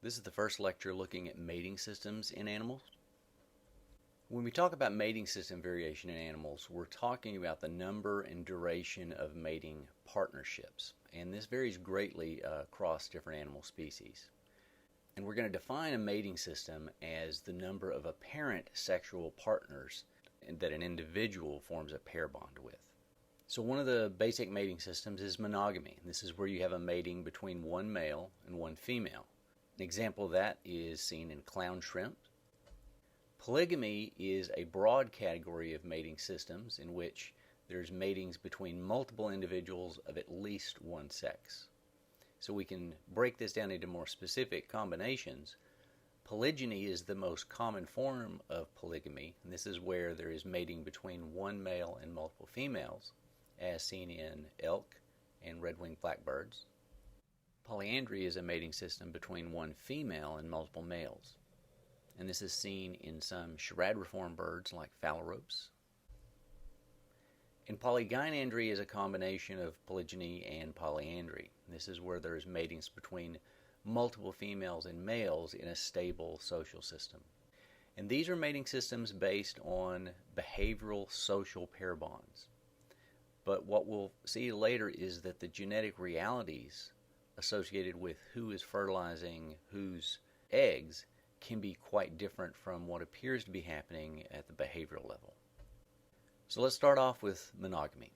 This is the first lecture looking at mating systems in animals. When we talk about mating system variation in animals, we're talking about the number and duration of mating partnerships, and this varies greatly across different animal species. And we're going to define a mating system as the number of apparent sexual partners that an individual forms a pair bond with. So one of the basic mating systems is monogamy. This is where you have a mating between one male and one female. An example of that is seen in clown shrimp. Polygamy is a broad category of mating systems in which there's matings between multiple individuals of at least one sex. So we can break this down into more specific combinations. Polygyny is the most common form of polygamy, and this is where there is mating between one male and multiple females, as seen in elk and red-winged blackbirds. Polyandry is a mating system between one female and multiple males, and this is seen in some charade-reform birds like phalaropes. And polygynandry is a combination of polygyny and polyandry. This is where there is matings between multiple females and males in a stable social system. And these are mating systems based on behavioral social pair bonds. But what we'll see later is that the genetic realities associated with who is fertilizing whose eggs can be quite different from what appears to be happening at the behavioral level. So let's start off with monogamy.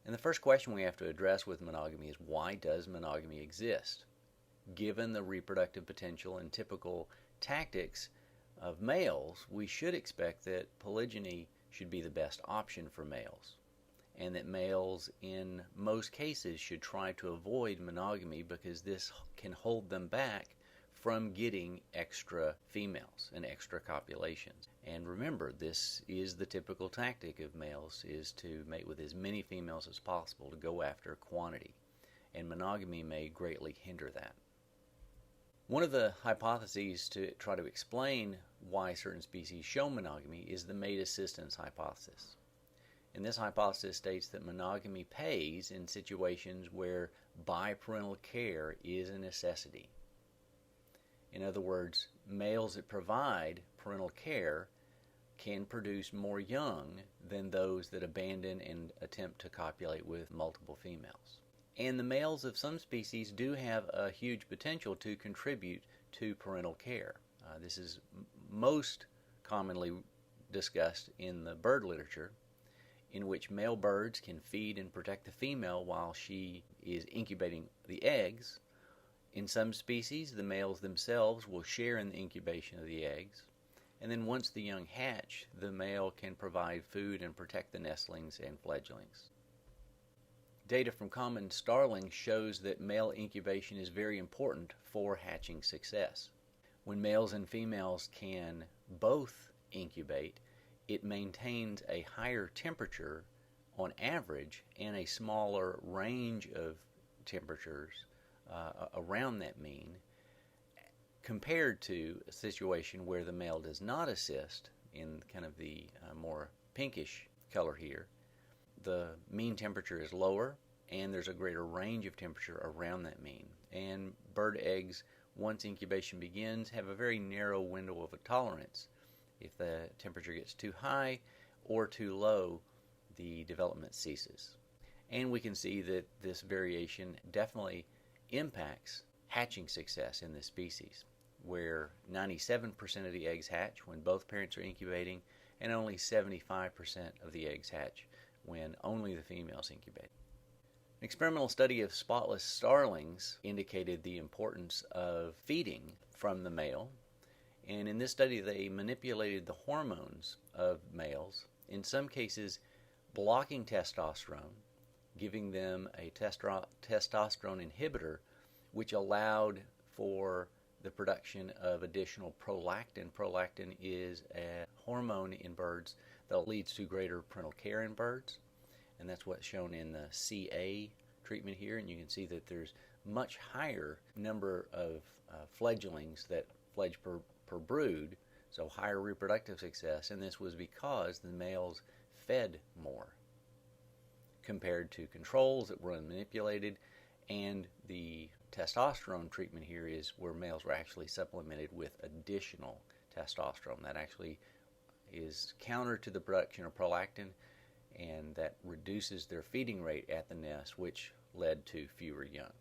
And the first question we have to address with monogamy is, why does monogamy exist? Given the reproductive potential and typical tactics of males, we should expect that polygyny should be the best option for males, and that males in most cases should try to avoid monogamy because this can hold them back from getting extra females and extra copulations. And remember, this is the typical tactic of males, is to mate with as many females as possible to go after quantity, and monogamy may greatly hinder that. One of the hypotheses to try to explain why certain species show monogamy is the mate assistance hypothesis. And this hypothesis states that monogamy pays in situations where biparental care is a necessity. In other words, males that provide parental care can produce more young than those that abandon and attempt to copulate with multiple females. And the males of some species do have a huge potential to contribute to parental care. This is most commonly discussed in the bird literature, in which male birds can feed and protect the female while she is incubating the eggs. In some species, the males themselves will share in the incubation of the eggs, and then once the young hatch, the male can provide food and protect the nestlings and fledglings. Data from common starlings shows that male incubation is very important for hatching success. When males and females can both incubate, it maintains a higher temperature on average and a smaller range of temperatures around that mean, compared to a situation where the male does not assist, in kind of the more pinkish color here. The mean temperature is lower, and there's a greater range of temperature around that mean. And bird eggs, once incubation begins, have a very narrow window of tolerance. If the temperature gets too high or too low, the development ceases. And we can see that this variation definitely impacts hatching success in this species, where 97% of the eggs hatch when both parents are incubating, and only 75% of the eggs hatch when only the females incubate. An experimental study of spotless starlings indicated the importance of feeding from the male, and in this study they manipulated the hormones of males, in some cases blocking testosterone, giving them a testosterone inhibitor, which allowed for the production of additional prolactin. Prolactin is a hormone in birds that leads to greater parental care in birds, and that's what's shown in the CA treatment here. And you can see that there's much higher number of fledglings that fledge per brood, so higher reproductive success, and this was because the males fed more compared to controls that were unmanipulated, and the testosterone treatment here is where males were actually supplemented with additional testosterone. That actually is counter to the production of prolactin, and that reduces their feeding rate at the nest, which led to fewer young.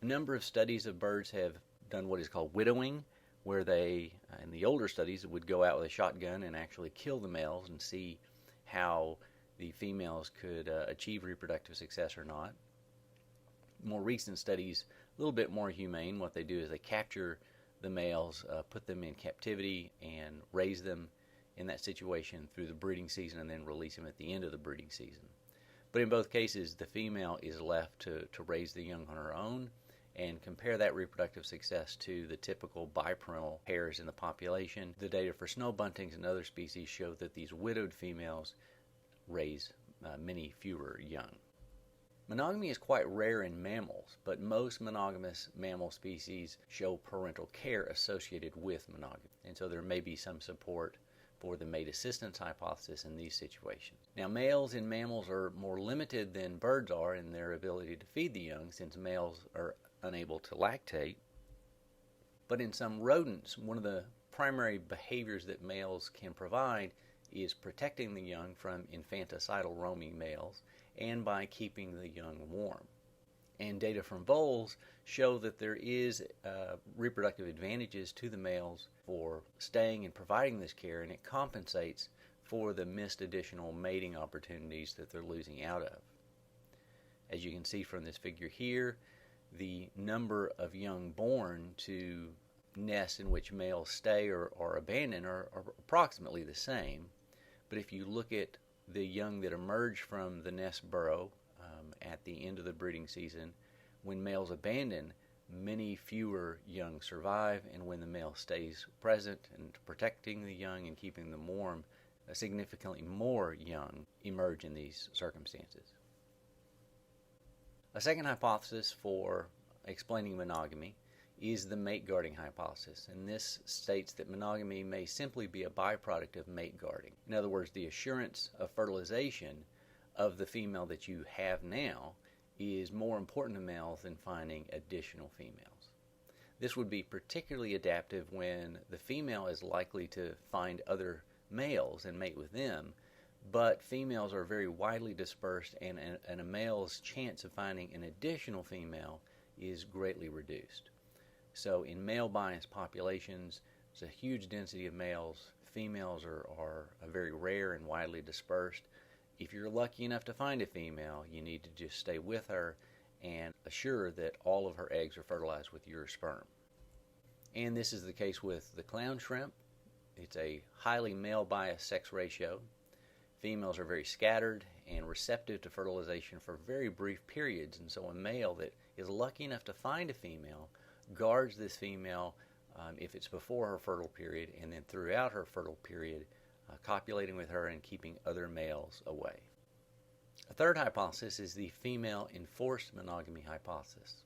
A number of studies of birds have done what is called widowing, where they, in the older studies, would go out with a shotgun and actually kill the males and see how the females could achieve reproductive success or not. More recent studies, a little bit more humane. What they do is they capture the males, put them in captivity, and raise them in that situation through the breeding season, and then release them at the end of the breeding season. But in both cases, the female is left to raise the young on her own. And compare that reproductive success to the typical biparental pairs in the population. The data for snow buntings and other species show that these widowed females raise many fewer young. Monogamy is quite rare in mammals, but most monogamous mammal species show parental care associated with monogamy. And so there may be some support for the mate assistance hypothesis in these situations. Now, males in mammals are more limited than birds are in their ability to feed the young, since males are unable to lactate. But in some rodents, one of the primary behaviors that males can provide is protecting the young from infanticidal roaming males, and by keeping the young warm. And data from voles show that there is reproductive advantages to the males for staying and providing this care, and it compensates for the missed additional mating opportunities that they're losing out of. As you can see from this figure here, the number of young born to nests in which males stay or abandon are approximately the same. But if you look at the young that emerge from the nest burrow at the end of the breeding season, when males abandon, many fewer young survive, and when the male stays present and protecting the young and keeping them warm, significantly more young emerge in these circumstances. A second hypothesis for explaining monogamy is the mate guarding hypothesis, and this states that monogamy may simply be a byproduct of mate guarding. In other words, the assurance of fertilization of the female that you have now is more important to males than finding additional females. This would be particularly adaptive when the female is likely to find other males and mate with them, but females are very widely dispersed, and a male's chance of finding an additional female is greatly reduced. So in male-biased populations, there's a huge density of males. Females are very rare and widely dispersed. If you're lucky enough to find a female, you need to just stay with her and assure that all of her eggs are fertilized with your sperm. And this is the case with the clown shrimp. It's a highly male-biased sex ratio. Females are very scattered and receptive to fertilization for very brief periods, and so a male that is lucky enough to find a female guards this female if it's before her fertile period, and then throughout her fertile period, copulating with her and keeping other males away. A third hypothesis is the female enforced monogamy hypothesis.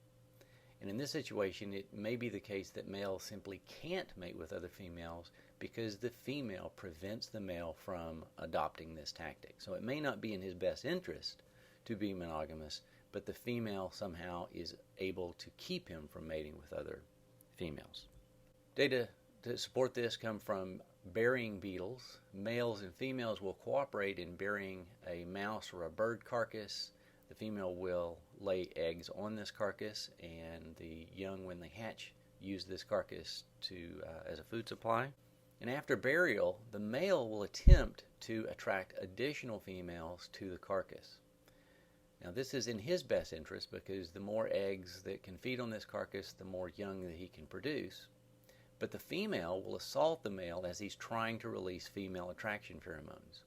And in this situation, it may be the case that males simply can't mate with other females because the female prevents the male from adopting this tactic. So it may not be in his best interest to be monogamous, but the female somehow is able to keep him from mating with other females. Data to support this come from burying beetles. Males and females will cooperate in burying a mouse or a bird carcass. The female will lay eggs on this carcass, and the young, when they hatch, use this carcass as a food supply. And after burial, the male will attempt to attract additional females to the carcass. Now, this is in his best interest because the more eggs that can feed on this carcass, the more young that he can produce. But the female will assault the male as he's trying to release female attraction pheromones.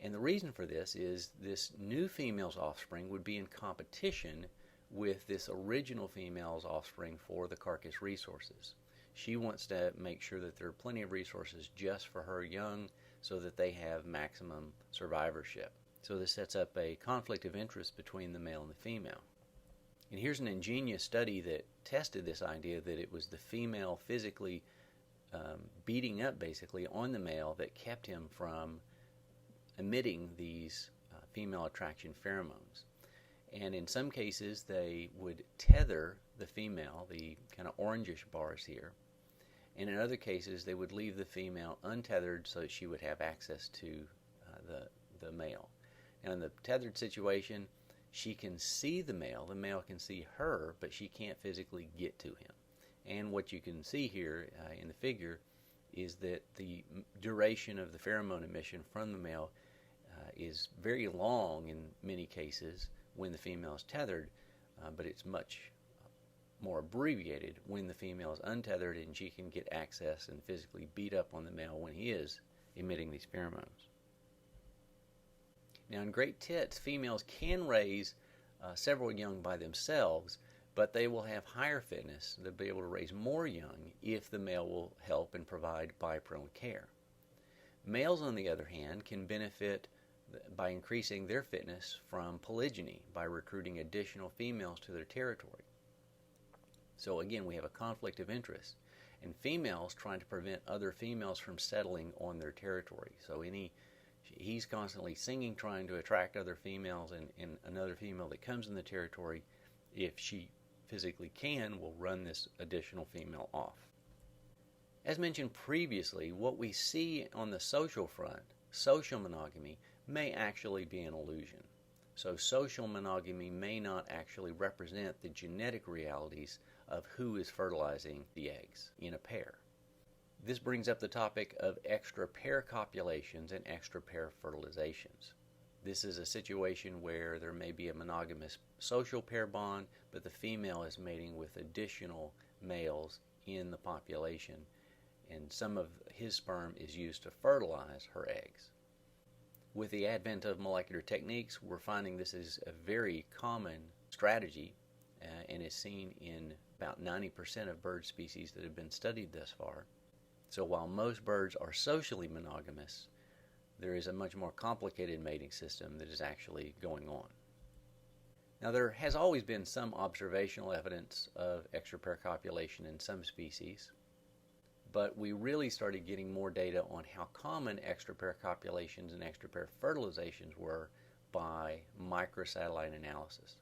And the reason for this is this new female's offspring would be in competition with this original female's offspring for the carcass resources. She wants to make sure that there are plenty of resources just for her young so that they have maximum survivorship. So this sets up a conflict of interest between the male and the female. And here's an ingenious study that tested this idea that it was the female physically beating up basically on the male that kept him from emitting these female attraction pheromones. And in some cases, they would tether the female, the kind of orangish bars here. And in other cases, they would leave the female untethered so that she would have access to the male. Now, in the tethered situation, she can see the male can see her, but she can't physically get to him. And what you can see here in the figure is that the duration of the pheromone emission from the male is very long in many cases when the female is tethered, but it's much more abbreviated when the female is untethered and she can get access and physically beat up on the male when he is emitting these pheromones. Now, in great tits, females can raise several young by themselves, but they will have higher fitness. They'll be able to raise more young if the male will help and provide biparent care. Males, on the other hand, can benefit by increasing their fitness from polygyny, by recruiting additional females to their territory. So again, we have a conflict of interest, and females trying to prevent other females from settling on their territory. So he's constantly singing, trying to attract other females, and another female that comes in the territory, if she physically can, will run this additional female off. As mentioned previously, what we see on the social front, social monogamy, may actually be an illusion. So social monogamy may not actually represent the genetic realities of who is fertilizing the eggs in a pair. This brings up the topic of extra-pair copulations and extra-pair fertilizations. This is a situation where there may be a monogamous social pair bond, but the female is mating with additional males in the population, and some of his sperm is used to fertilize her eggs. With the advent of molecular techniques, we're finding this is a very common strategy and is seen in about 90% of bird species that have been studied thus far. So while most birds are socially monogamous, there is a much more complicated mating system that is actually going on. Now, there has always been some observational evidence of extra-pair copulation in some species, but we really started getting more data on how common extra-pair copulations and extra-pair fertilizations were by microsatellite analysis.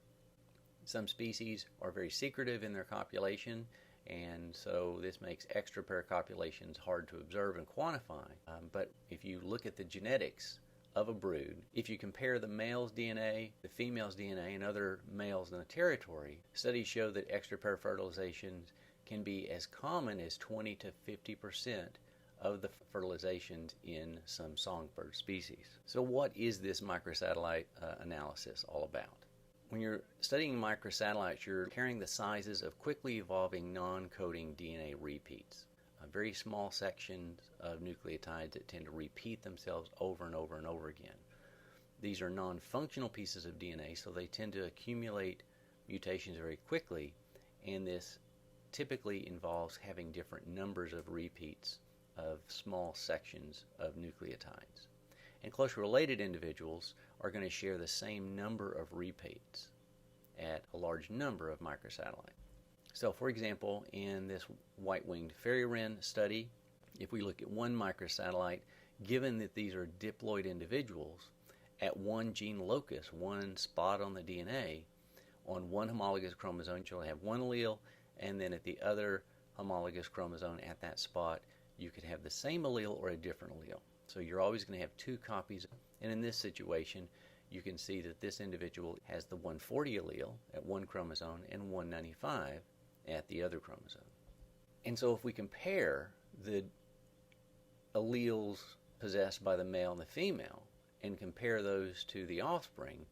Some species are very secretive in their copulation, and so this makes extra-pair copulations hard to observe and quantify. But if you look at the genetics of a brood, if you compare the male's DNA, the female's DNA, and other males in the territory, studies show that extra-pair fertilizations can be as common as 20 to 50% of the fertilizations in some songbird species. So what is this microsatellite analysis all about? When you're studying microsatellites, you're comparing the sizes of quickly evolving non-coding DNA repeats. Very small sections of nucleotides that tend to repeat themselves over and over and over again. These are non-functional pieces of DNA, so they tend to accumulate mutations very quickly, and this typically involves having different numbers of repeats of small sections of nucleotides. And closely related individuals are going to share the same number of repeats at a large number of microsatellites. So, for example, in this white-winged fairy wren study, if we look at one microsatellite, given that these are diploid individuals, at one gene locus, one spot on the DNA, on one homologous chromosome, you'll have one allele, and then at the other homologous chromosome at that spot, you could have the same allele or a different allele. So you're always going to have two copies. And in this situation, you can see that this individual has the 140 allele at one chromosome and 195 at the other chromosome. And so if we compare the alleles possessed by the male and the female and compare those to the offspring,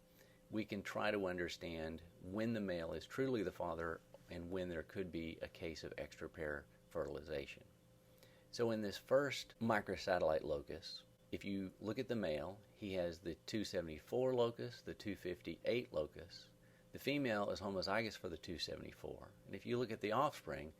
we can try to understand when the male is truly the father and when there could be a case of extra-pair fertilization. So in this first microsatellite locus, if you look at the male, he has the 274 locus, the 258 locus. The female is homozygous for the 274. And if you look at the offspring,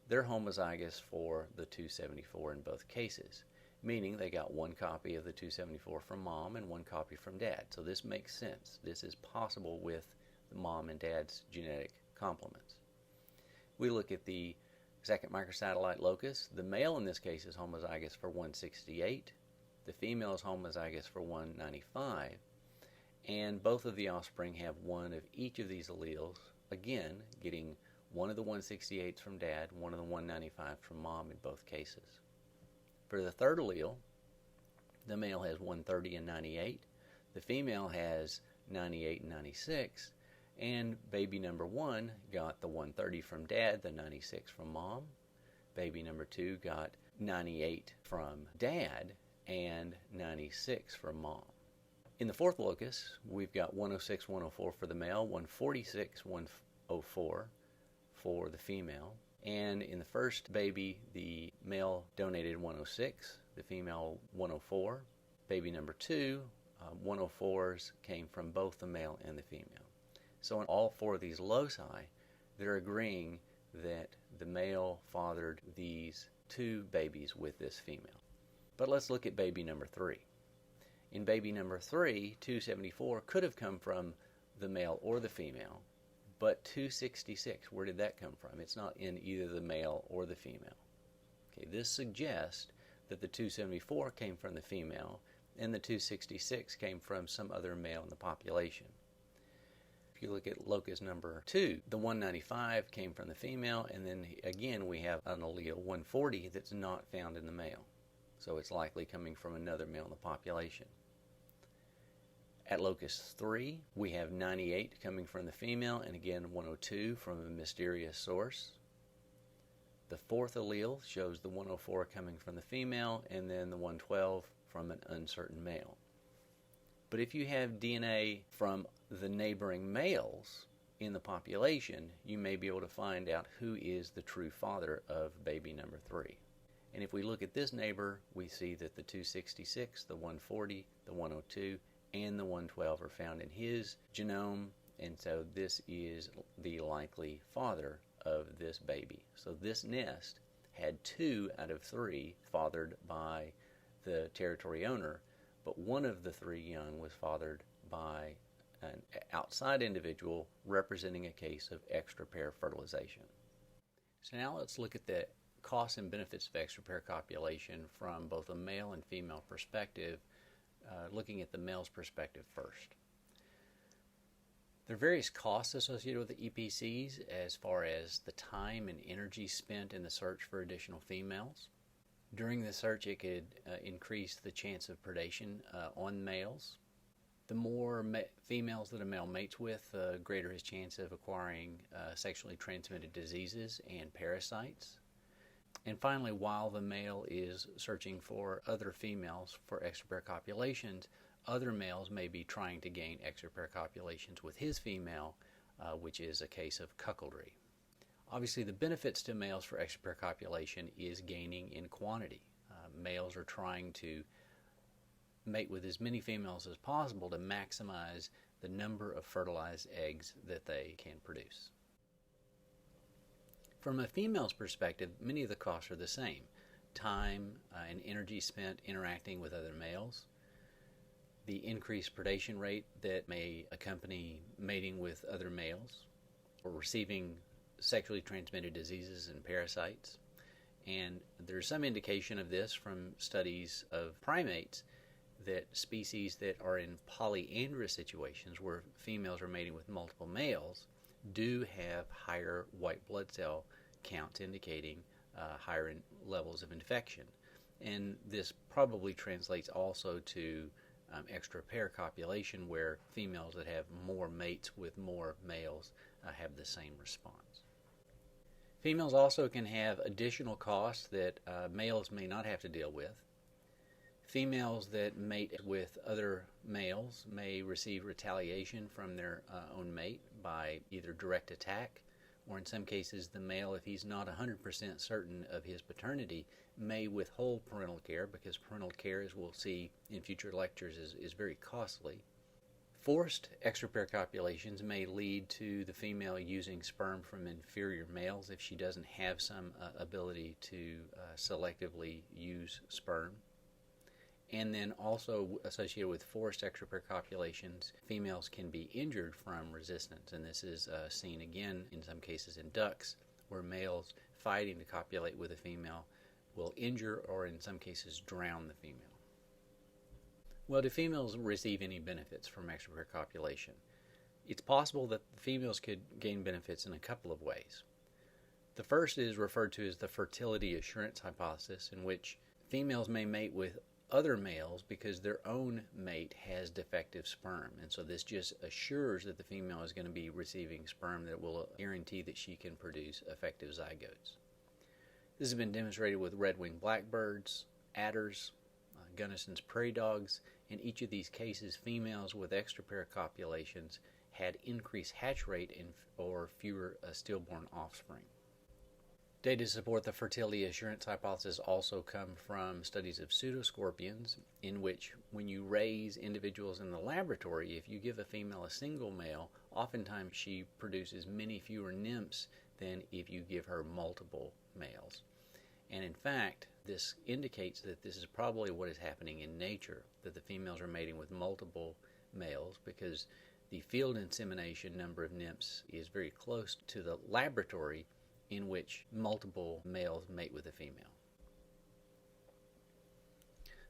they're homozygous for the 274 in both cases, meaning they got one copy of the 274 from mom and one copy from dad. So this makes sense. This is possible with the mom and dad's genetic complements. We look at the second microsatellite locus. The male in this case is homozygous for 168. The female is homozygous for 195. and both of the offspring have one of each of these alleles, again getting one of the 168s from dad, one of the 195s from mom in both cases. For the third allele, the male has 130 and 98, the female has 98 and 96, and baby number 1 got the 130 from dad, the 96 from mom. Baby number 2 got 98 from dad and 96 from mom. In the fourth locus, we've got 106, 104 for the male, 146, 104 for the female. And in the first baby, the male donated 106, the female 104. Baby number 2, 104s came from both the male and the female. So in all four of these loci, they're agreeing that the male fathered these two babies with this female. But let's look at baby number 3. In baby number 3, 274 could have come from the male or the female, but 266, where did that come from? It's not in either the male or the female. Okay, this suggests that the 274 came from the female and the 266 came from some other male in the population. If you look at locus number 2, the 195 came from the female, and then again we have an allele 140 that's not found in the male. So it's likely coming from another male in the population. At locus 3, we have 98 coming from the female, and again 102 from a mysterious source. The fourth allele shows the 104 coming from the female, and then the 112 from an uncertain male. But if you have DNA from the neighboring males in the population, you may be able to find out who is the true father of baby number 3. And if we look at this neighbor, we see that the 266, the 140, the 102, and the 112 are found in his genome, and so this is the likely father of this baby. So this nest had 2 out of 3 fathered by the territory owner, but one of the 3 young was fathered by an outside individual representing a case of extra-pair fertilization. So now let's look at the costs and benefits of extra-pair copulation from both a male and female perspective, looking at the male's perspective first. There are various costs associated with the EPCs as far as the time and energy spent in the search for additional females. During the search, it could increase the chance of predation on males. The more females that a male mates with, the greater his chance of acquiring sexually transmitted diseases and parasites. And finally, while the male is searching for other females for extra-pair copulations, other males may be trying to gain extra-pair copulations with his female, which is a case of cuckoldry. Obviously, the benefits to males for extra-pair copulation is gaining in quantity. Males are trying to mate with as many females as possible to maximize the number of fertilized eggs that they can produce. From a female's perspective, many of the costs are the same. Time and energy spent interacting with other males, the increased predation rate that may accompany mating with other males, or receiving sexually transmitted diseases and parasites. And there's some indication of this from studies of primates that species that are in polyandrous situations where females are mating with multiple males do have higher white blood cell counts, indicating higher levels of infection. And this probably translates also to extra-pair copulation, where females that have more mates with more males have the same response. Females also can have additional costs that males may not have to deal with. Females that mate with other males may receive retaliation from their own mate by either direct attack, or in some cases the male, if he's not 100% certain of his paternity, may withhold parental care, because parental care, as we'll see in future lectures, is very costly. Forced extra-pair copulations may lead to the female using sperm from inferior males if she doesn't have some ability to selectively use sperm. And then also associated with forced extra-pair copulations, females can be injured from resistance, and this is seen again in some cases in ducks, where males fighting to copulate with a female will injure or in some cases drown the female. Well, do females receive any benefits from extrapair copulation? It's possible that females could gain benefits in a couple of ways. The first is referred to as the fertility assurance hypothesis, in which females may mate with other males because their own mate has defective sperm, and so this just assures that the female is going to be receiving sperm that will guarantee that she can produce effective zygotes. This has been demonstrated with red-winged blackbirds, adders, Gunnison's prairie dogs. In each of these cases, females with extrapair copulations had increased hatch rate or fewer stillborn offspring. Data to support the fertility assurance hypothesis also come from studies of pseudoscorpions, in which when you raise individuals in the laboratory, if you give a female a single male, oftentimes she produces many fewer nymphs than if you give her multiple males. And in fact, this indicates that this is probably what is happening in nature, that the females are mating with multiple males, because the field insemination number of nymphs is very close to the laboratory in which multiple males mate with a female.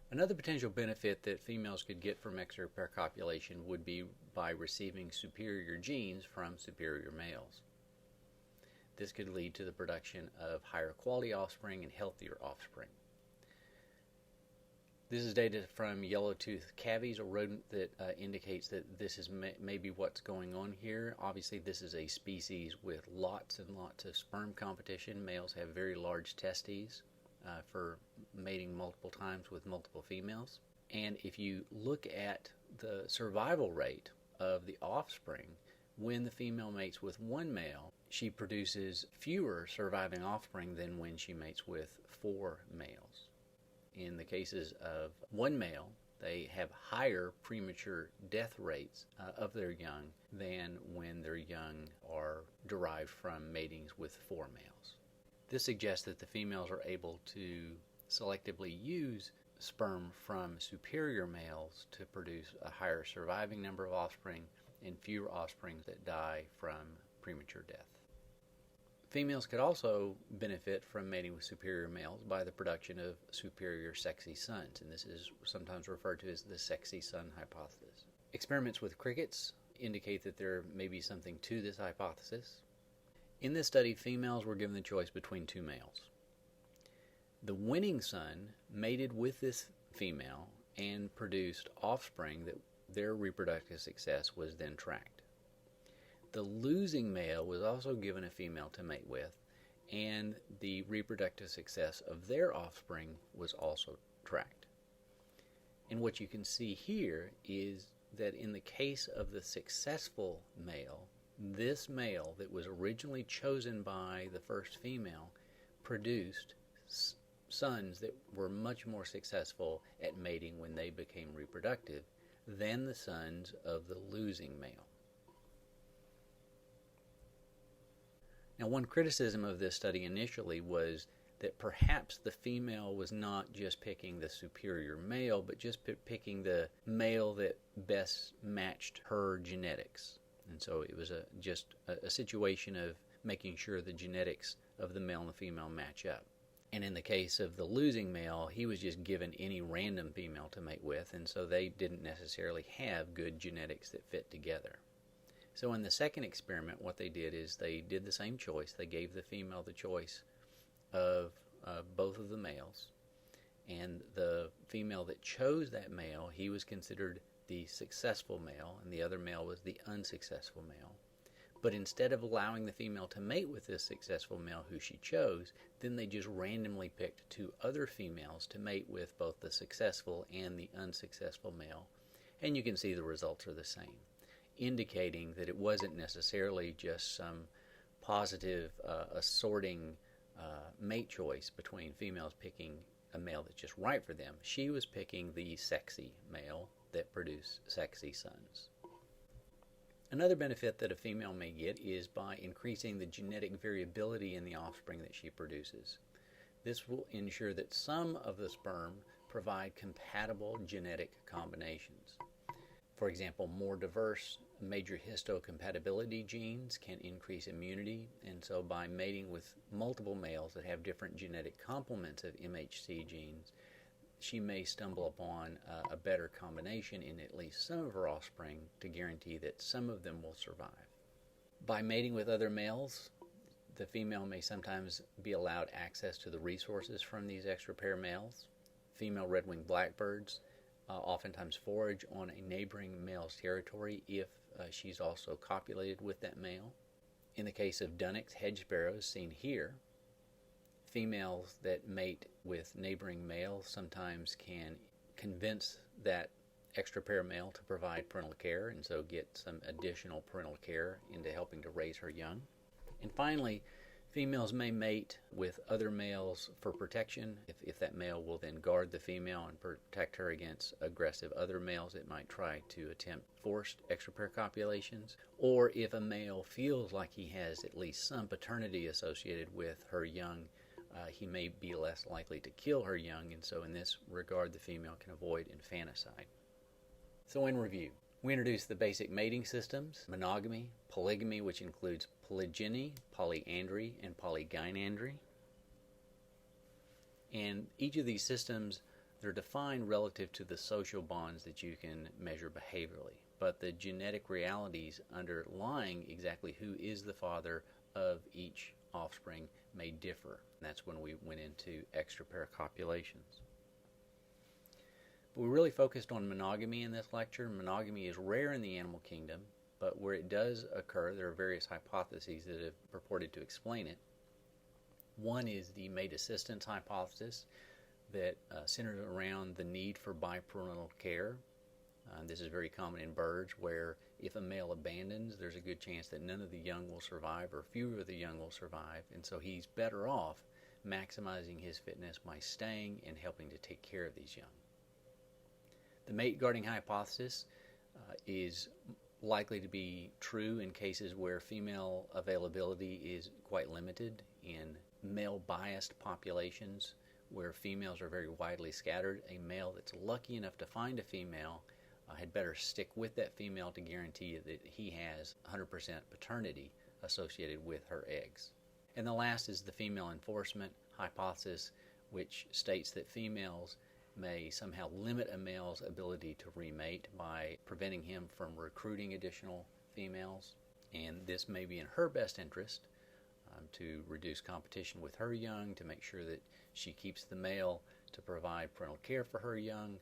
Another potential benefit that females could get from extrapair copulation would be by receiving superior genes from superior males. This could lead to the production of higher quality offspring and healthier offspring. This is data from yellow-toothed cavies, a rodent that indicates that this is maybe what's going on here. Obviously, this is a species with lots and lots of sperm competition. Males have very large testes for mating multiple times with multiple females. And if you look at the survival rate of the offspring, when the female mates with one male, she produces fewer surviving offspring than when she mates with 4 males. In the cases of one male, they have higher premature death rates of their young than when their young are derived from matings with 4 males. This suggests that the females are able to selectively use sperm from superior males to produce a higher surviving number of offspring and fewer offspring that die from premature death. Females could also benefit from mating with superior males by the production of superior sexy sons, and this is sometimes referred to as the sexy son hypothesis. Experiments with crickets indicate that there may be something to this hypothesis. In this study, females were given the choice between 2 males. The winning son mated with this female and produced offspring that their reproductive success was then tracked. The losing male was also given a female to mate with, and the reproductive success of their offspring was also tracked. And what you can see here is that in the case of the successful male, this male that was originally chosen by the first female produced sons that were much more successful at mating when they became reproductive than the sons of the losing male. Now, one criticism of this study initially was that perhaps the female was not just picking the superior male, but just picking the male that best matched her genetics. And so it was just a situation of making sure the genetics of the male and the female match up. And in the case of the losing male, he was just given any random female to mate with, and so they didn't necessarily have good genetics that fit together. So in the second experiment, what they did is they did the same choice. They gave the female the choice of both of the males. And the female that chose that male, he was considered the successful male, and the other male was the unsuccessful male. But instead of allowing the female to mate with this successful male who she chose, then they just randomly picked 2 other females to mate with both the successful and the unsuccessful male. And you can see the results are the same, indicating that it wasn't necessarily just some positive assorting mate choice between females picking a male that's just right for them. She was picking the sexy male that produced sexy sons. Another benefit that a female may get is by increasing the genetic variability in the offspring that she produces. This will ensure that some of the sperm provide compatible genetic combinations. For example, more diverse major histocompatibility genes can increase immunity, and so by mating with multiple males that have different genetic complements of MHC genes, she may stumble upon a better combination in at least some of her offspring to guarantee that some of them will survive. By mating with other males, the female may sometimes be allowed access to the resources from these extra pair males. Female red-winged blackbirds oftentimes forage on a neighboring male's territory if she's also copulated with that male. In the case of Dunnock's hedge sparrows seen here, females that mate with neighboring males sometimes can convince that extra pair male to provide parental care, and so get some additional parental care into helping to raise her young. And finally, females may mate with other males for protection. If that male will then guard the female and protect her against aggressive other males that might try to attempt forced extra pair copulations, or if a male feels like he has at least some paternity associated with her young, he may be less likely to kill her young, and so in this regard the female can avoid infanticide. So in review, we introduced the basic mating systems: monogamy, polygamy, which includes polygyny, polyandry, and polygynandry. And each of these systems, they're defined relative to the social bonds that you can measure behaviorally, but the genetic realities underlying exactly who is the father of each offspring may differ. That's when we went into extra pair copulations. But we really focused on monogamy in this lecture. Monogamy is rare in the animal kingdom, but where it does occur, there are various hypotheses that have purported to explain it. One is the mate assistance hypothesis that centers around the need for biparental care. This is very common in birds, where if a male abandons, there's a good chance that none of the young will survive, or fewer of the young will survive, and so he's better off maximizing his fitness by staying and helping to take care of these young. The mate guarding hypothesis is likely to be true in cases where female availability is quite limited. In male-biased populations where females are very widely scattered, a male that's lucky enough to find a female had better stick with that female to guarantee that he has 100% paternity associated with her eggs. And the last is the female enforcement hypothesis, which states that females may somehow limit a male's ability to remate by preventing him from recruiting additional females, and this may be in her best interest to reduce competition with her young, to make sure that she keeps the male to provide parental care for her young,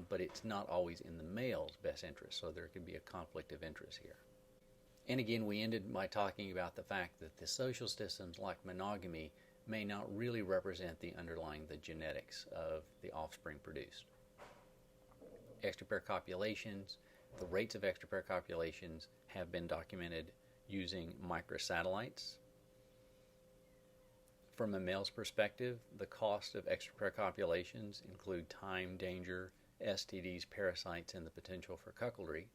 but it's not always in the male's best interest, so there could be a conflict of interest here. And again, we ended by talking about the fact that the social systems like monogamy may not really represent the genetics of the offspring produced. Extra pair copulations, the rates of extra pair copulations have been documented using microsatellites. From a male's perspective, the cost of extra pair copulations include time, danger, STDs, parasites, and the potential for cuckoldry.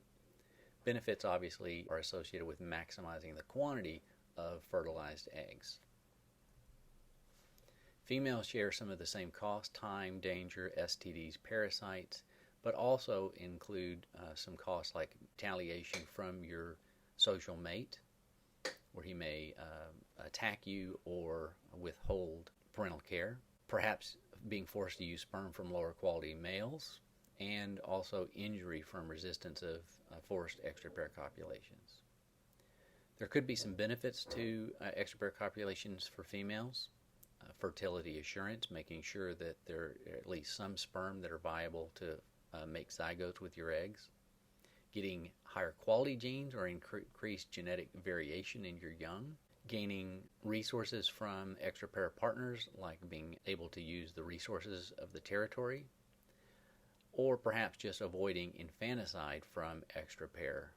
Benefits obviously are associated with maximizing the quantity of fertilized eggs. Females share some of the same costs: time, danger, STDs, parasites, but also include some costs like retaliation from your social mate, where he may attack you or withhold parental care, perhaps being forced to use sperm from lower quality males, and also injury from resistance of forced extra pair copulations. There could be some benefits to extra pair copulations for females. Fertility assurance, making sure that there are at least some sperm that are viable to make zygotes with your eggs. Getting higher quality genes or increased genetic variation in your young. Gaining resources from extra pair partners, like being able to use the resources of the territory. Or perhaps just avoiding infanticide from extra pair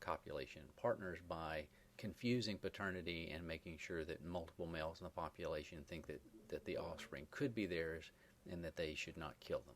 copulation partners by confusing paternity and making sure that multiple males in the population think that the offspring could be theirs and that they should not kill them.